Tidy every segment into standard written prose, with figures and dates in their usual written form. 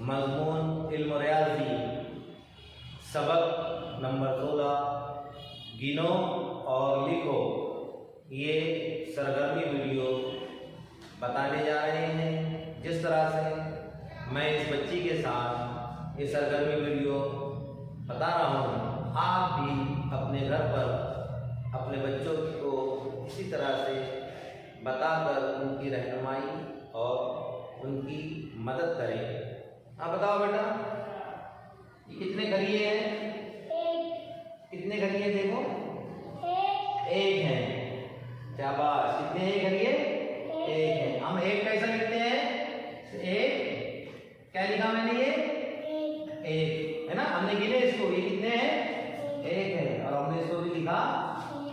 मज़मून इल्म रियाज़ी सबक नंबर 16 गिनो और लिखो। ये सरगर्मी वीडियो बताने जा रहे हैं। जिस तरह से मैं इस बच्ची के साथ ये सरगर्मी वीडियो बता रहा हूँ, आप भी अपने घर पर अपने बच्चों को इसी तरह से बताकर उनकी रहनुमाई और उनकी मदद करें। आप बताओ बेटा, ये कितने खलिए हैं? कितने खलिए देखो? एक है। शाबाश। कितने एक खलिए? एक है। हम एक कैसा लिखते हैं? एक क्या लिखा मैंने? ये एक है ना। हमने गिने इसको, ये कितने हैं? एक है। और हमने इसको भी लिखा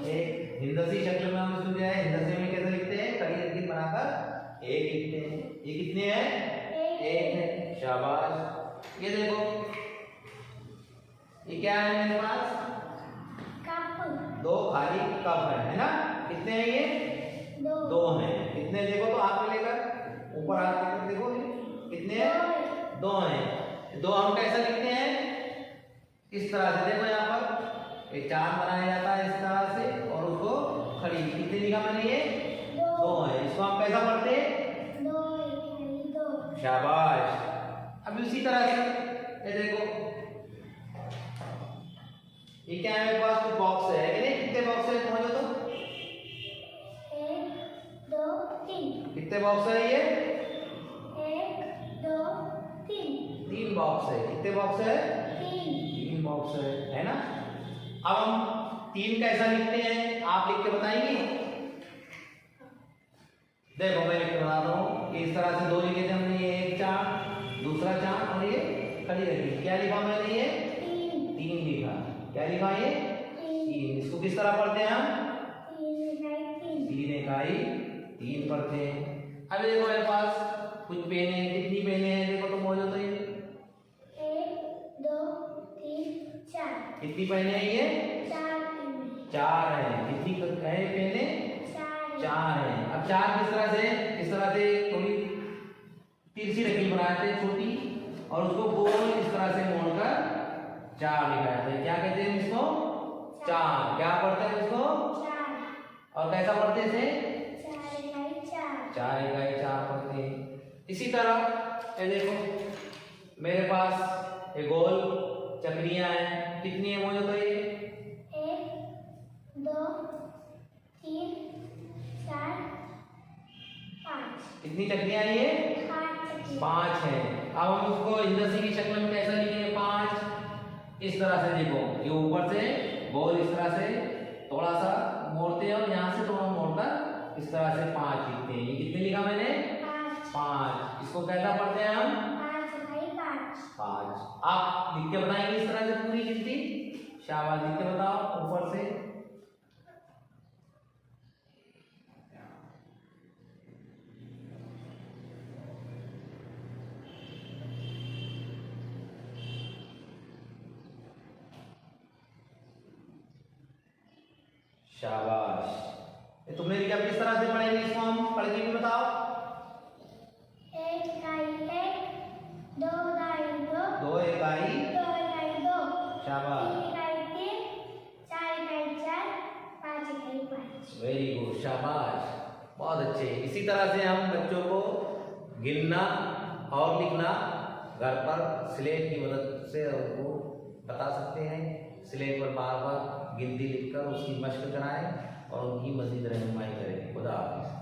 एक। हिंदसी शक्ल में हम इसको जो है हिंदसी में कैसे लिखते हैं? खड़ी रंगीन बनाकर एक लिखते हैं। ये कितने हैं? एक है। शाबाश। ये देखो, ये क्या है मेरे पास? दो खाली कप है ना। कितने हैं ये? दो हैं। कितने देखो तो हाथ में लेकर, ऊपर हाथ लेकर देखो, कितने हैं? दो हैं। दो हम कैसा लिखते हैं? इस तरह से देखो, यहाँ पर एक चांद बनाया जाता है इस तरह से, और उसको खड़ी। कितने लिखा मैंने? ये दो है। इसको हम कैसा पढ़ते हैं? शाबाश। अब उसी तरह से ये देखो, ये क्या है मेरे पास? तो बॉक्स है कि नहीं? कितने बॉक्स है समझो तो? 1 2 3। कितने बॉक्स है ये? 1 2 3। 3 बॉक्स है। कितने बॉक्स है? 3 बॉक्स है ना। अब हम 3 कैसा लिखते हैं आप लिख के बताएंगे? देखो मैं लिख के बताता हूँ कि इस तरह से दो लिखे थे हमने। ये एक चांद, दूसरा चांद, और ये खड़ी रखी। क्या लिखा मैंने? ये 3 लिखा। क्या लिखा? ये 3। इसको किस तरह पढ़ते हैं हम? 3 इकाई 3 पढ़ते हैं। अब देखो मेरे पास कुछ पेन है। कितनी पेने हैं देखो तो मौजूद है? 1 2 3 4। कितनी पेने हैं ये? 4 है। कितनी है पेने? 4 है। अब 4 किस तरह से? इस तरह से थोड़ी तिरछी रखी बनाते हैं छोटी, और उसको गोल इस तरह से मोड़कर 4 लिखा जाता है। क्या कहते हैं इसको? चार। क्या पढ़ते हैं इसको? और कैसा पढ़ते थे? 4 इकाई 4 पढ़ते हैं। इसी तरह ये देखो मेरे पास ये गोल चक्रियां हैं। कितनी है मुझे तो? ये 1 2 3 4 5। कितनी चक्रियां हैं ये? 5 है। अब हम उसको हिंदसी की शक्ल में कैसा लिखेंगे? 5 इस तरह से देखो, ये ऊपर से गोल इस तरह से थोड़ा सा मोड़ते हैं, और यहाँ से थोड़ा मोड़कर इस तरह से 5 लिखते हैं। ये कितने लिखा मैंने? 5। इसको कैसा पढ़ते हैं हम? 5। आप लिख के बताएंगे इस तरह से पूरी गिनती? शाबाश। लिख के बताओ ऊपर से। शाबाश। ये तुमने लिखा। किस तरह से पढ़ेंगे इसको? हम पढ़ के भी बताओ। 1 इकाई 1 2 इकाई 2 2 इकाई 2। शाबाश। 3 इकाई 3 4 इकाई 4 5 इकाई 5। Very good. शाबाश। बहुत अच्छे। इसी तरह से हम बच्चों को गिनना और लिखना घर पर स्लेट की मदद से उनको बता सकते हैं। स्लेट पर बार बार गिनती लिखकर उसकी मशक कराएं और उनकी मजीद रहनुमाई करें। खुदा हाफिज़।